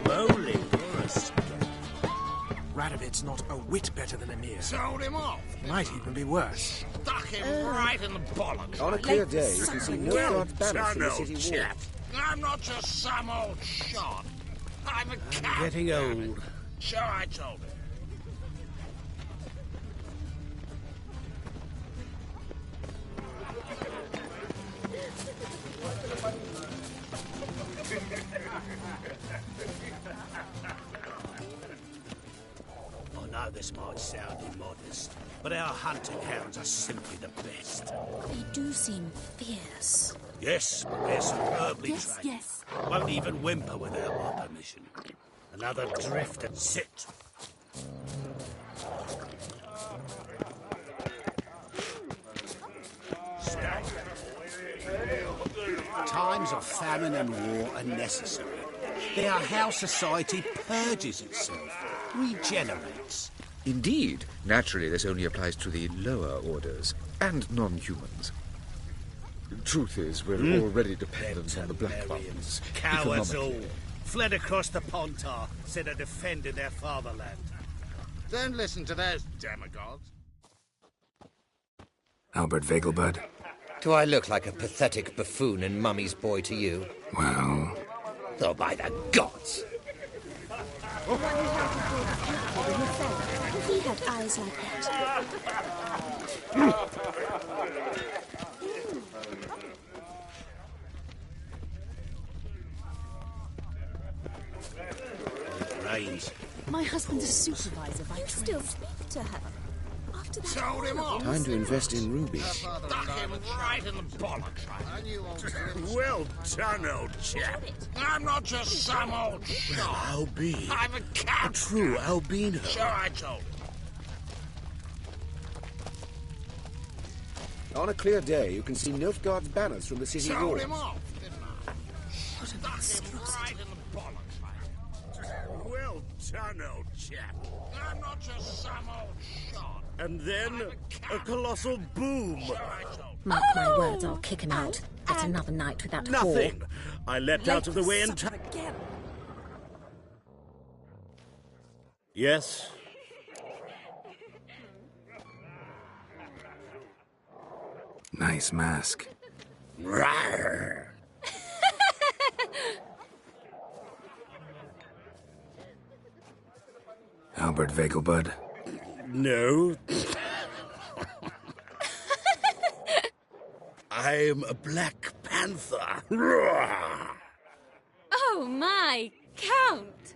Holy, you're a skunk. Radovid's not a whit better than Emir. Sold him off. Might even be worse. Stuck him right in the bollocks. On a clear day, you can see Nilfgaard's banners from the city wall. I'm not just some old shot. I'm a cat. Getting old. Sure, I told him. I know this might sound immodest, but our hunting hounds are simply the best. They do seem fierce. Yes, but they're superbly Yes, trained. yes. Won't even whimper without my permission. Another drift and sit. Stay. Times of famine and war are necessary. They are how society purges itself, regenerates. Indeed. Naturally, this only applies to the lower orders and non-humans. Truth is, we're already dependent on the Black Ones. Cowards all. Economically. Fled across the Pontar, instead of defending their fatherland. Don't listen to those demagogues. Albert Vegelbud? Do I look like a pathetic buffoon and Mummy's boy to you? Well... Oh, by the gods! He had eyes like that. Rains. My husband's a supervisor by trade. Still speak to her. After that Sold him off. Time to invest in rubies. Stuck him right in the bollocks. Well done, old chap. I'm not just some old shot. I'll be I'm a cat. a true albino. Sure, I told him. On a clear day, you can see Nilfgaard's banners from the city Sold walls. him off, didn't I? Stuck him right in the bollocks. Well done, old chap. I'm not just some old shot. And then a colossal boom. Mark my words, I'll kick him out. Get another night with that Nothing. whore. I leapt out of the way in time. Yes. Nice mask. Rawr. Albert Vegelbud? No. I'm a Black Panther. Oh my, Count!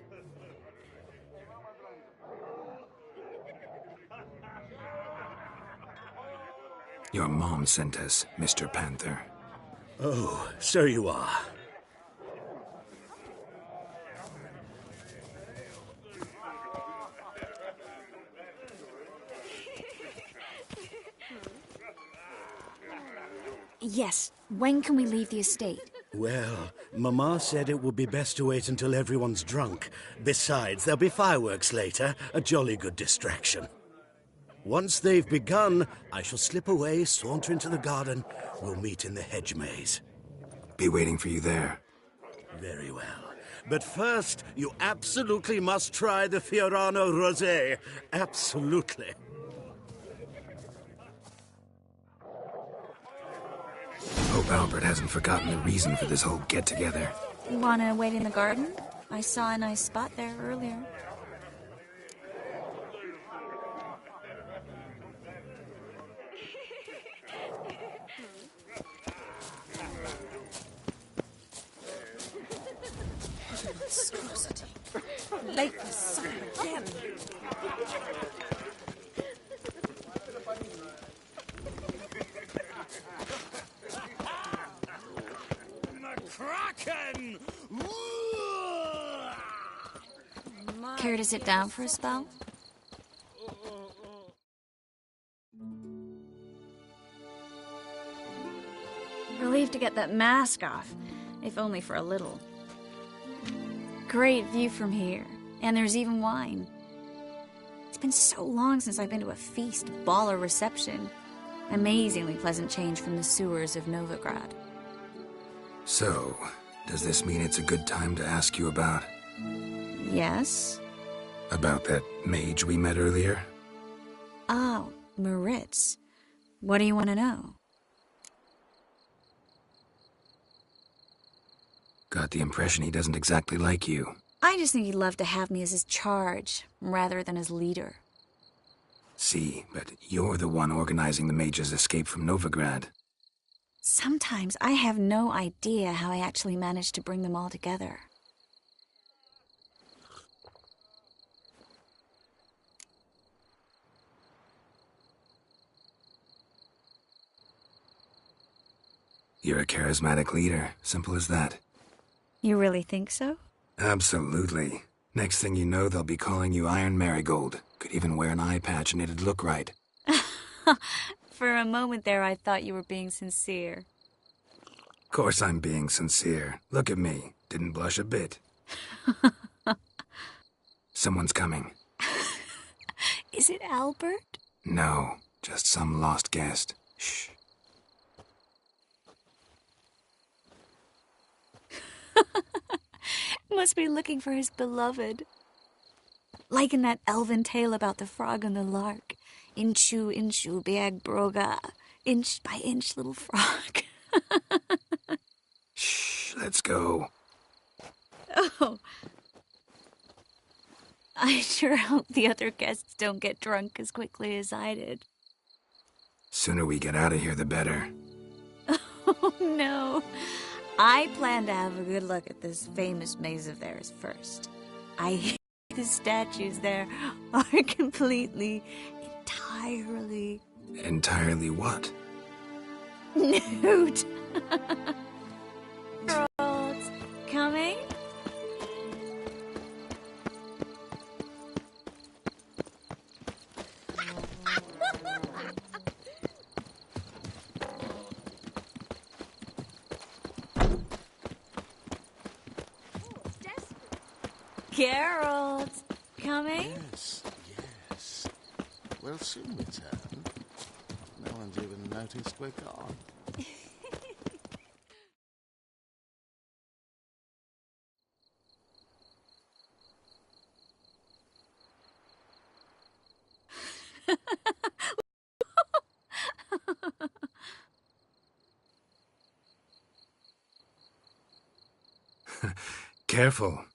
Your mom sent us, Mr. Panther. Oh, so you are. Yes. When can we leave the estate? Well, Mama said it would be best to wait until everyone's drunk. Besides, there'll be fireworks later, a jolly good distraction. Once they've begun, I shall slip away, saunter into the garden. We'll meet in the hedge maze. Be waiting for you there. Very well. But first, you absolutely must try the Fiorano Rosé. Absolutely. Hope Albert hasn't forgotten the reason for this whole get-together. Wanna wait in the garden? I saw a nice spot there earlier. Monstrosity. Late for supper again. Kraken! Care to sit down for a spell? Relieved to get that mask off, if only for a little. Great view from here, and there's even wine. It's been so long since I've been to a feast, ball, or reception. Amazingly pleasant change from the sewers of Novigrad. So, does this mean it's a good time to ask you about... Yes? About that mage we met earlier? Oh, Moritz. What do you want to know? Got the impression he doesn't exactly like you. I just think he'd love to have me as his charge, rather than his leader. See, but you're the one organizing the mage's escape from Novigrad. Sometimes I have no idea how I actually managed to bring them all together. You're a charismatic leader, simple as that. You really think so? Absolutely. Next thing you know, they'll be calling you Iron Marigold. Could even wear an eye patch and it'd look right. For a moment there, I thought you were being sincere. Of course I'm being sincere. Look at me. Didn't blush a bit. Someone's coming. Is it Albert? No, just some lost guest. Shh. Must be looking for his beloved. Like in that elven tale about the frog and the lark. Inchu, inchu, biag broga. Inch by inch, little frog. Shh, let's go. Oh. I sure hope the other guests don't get drunk as quickly as I did. Sooner we get out of here, the better. Oh, no. I plan to have a good look at this famous maze of theirs first. I hear the statues there are completely, entirely... Entirely what? Nude. Girls, coming? Geralt, coming? Yes, yes. We'll soon return. No one's even noticed we're gone. Careful.